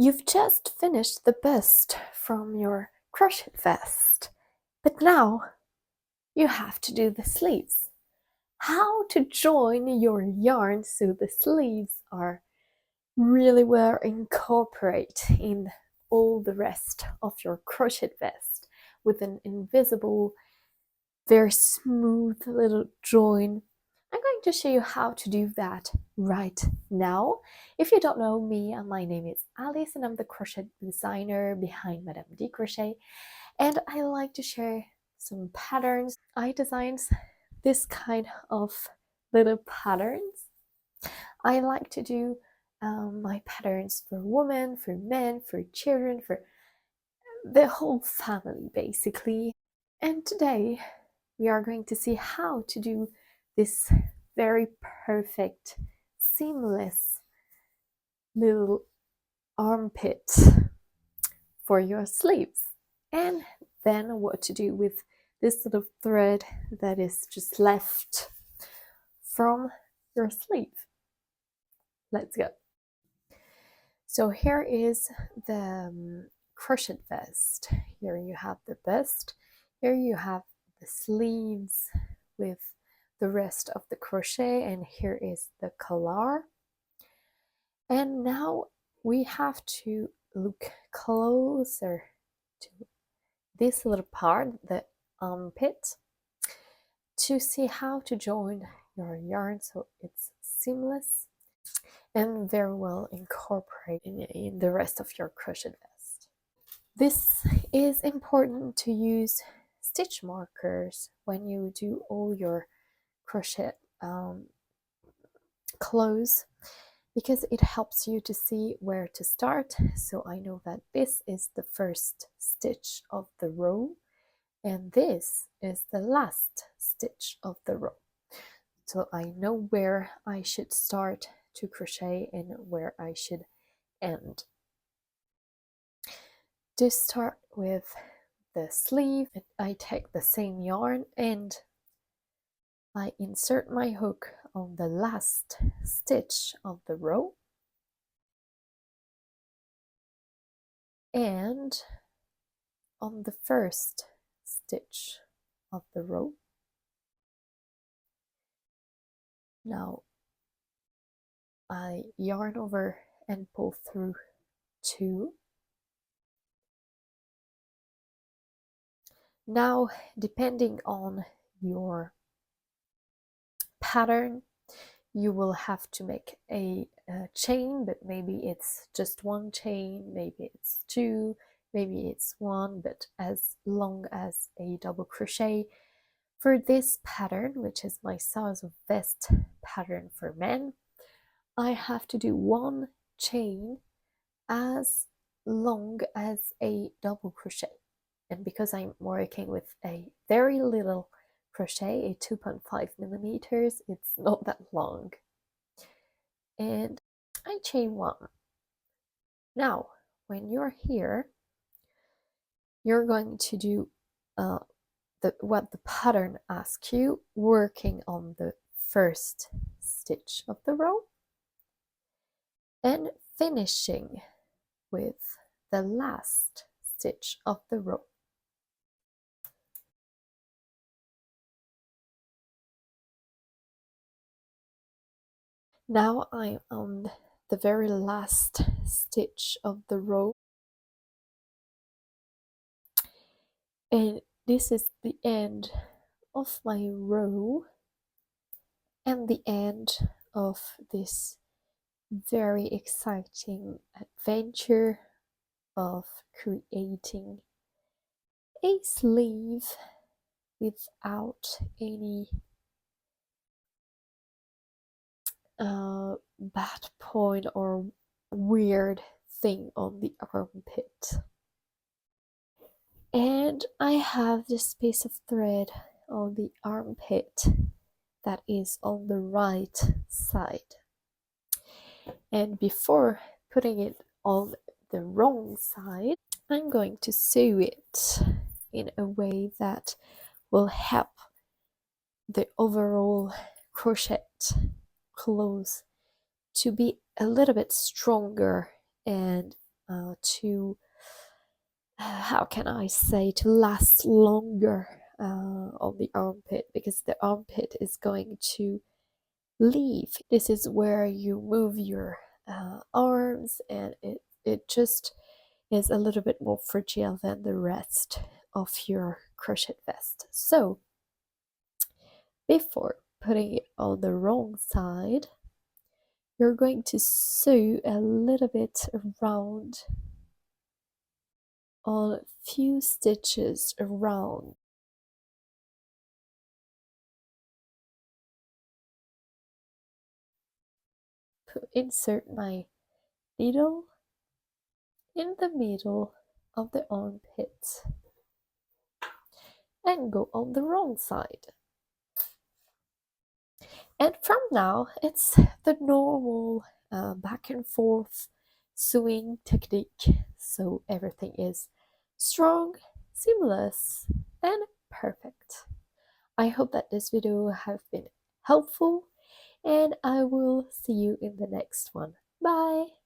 You've just finished the bust from your crochet vest, but now you have to do the sleeves. How to join your yarn so the sleeves are really well incorporated in all the rest of your crochet vest with an invisible, very smooth little join. I'm going to show you how to do that right now. If you don't know me, my name is Alice and I'm the crochet designer behind Madame D Crochet, and I like to share some patterns. I designed this kind of little patterns. I like to do my patterns for women, for men, for children, for the whole family basically. And today we are going to see how to do this very perfect, seamless little armpit for your sleeves, and then what to do with this little thread that is just left from your sleeve. Let's go. So here is the crochet vest. Here you have the vest. Here you have the sleeves with the rest of the crochet, and here is the collar. And now we have to look closer to this little part, the armpit, to see how to join your yarn so it's seamless and very well incorporated in the rest of your crochet vest. This is important to use stitch markers when you do all your crochet clothes, because it helps you to see where to start. So I know that this is the first stitch of the row and this is the last stitch of the row. So I know where I should start to crochet and where I should end. To start with the sleeve, I take the same yarn and I insert my hook on the last stitch of the row and on the first stitch of the row. Now I yarn over and pull through 2. Now, depending on your pattern, you will have to make a chain, but maybe it's just 1 chain, maybe it's 2, maybe it's 1, but as long as a double crochet. For this pattern, which is my size of vest pattern for men, I have to do 1 chain as long as a double crochet. And because I'm working with a very little crochet, a 2.5 millimeters, it's not that long. And I chain 1. Now, when you're here, you're going to do what the pattern asks you, working on the first stitch of the row and finishing with the last stitch of the row. Now I'm on the very last stitch of the row, and this is the end of my row and the end of this very exciting adventure of creating a sleeve without any bad point or weird thing on the armpit. And I have this piece of thread on the armpit that is on the right side, and before putting it on the wrong side, I'm going to sew it in a way that will help the overall crochet clothes to be a little bit stronger and to how can I say, to last longer on the armpit, because the armpit is going to leave. This is where you move your arms, and it just is a little bit more fragile than the rest of your crochet vest. So before putting it on the wrong side, you're going to sew a little bit around, on a few stitches around. Insert my needle in the middle of the armpit and go on the wrong side. And from now, it's the normal back and forth sewing technique, so everything is strong, seamless, and perfect. I hope that this video has been helpful, and I will see you in the next one. Bye!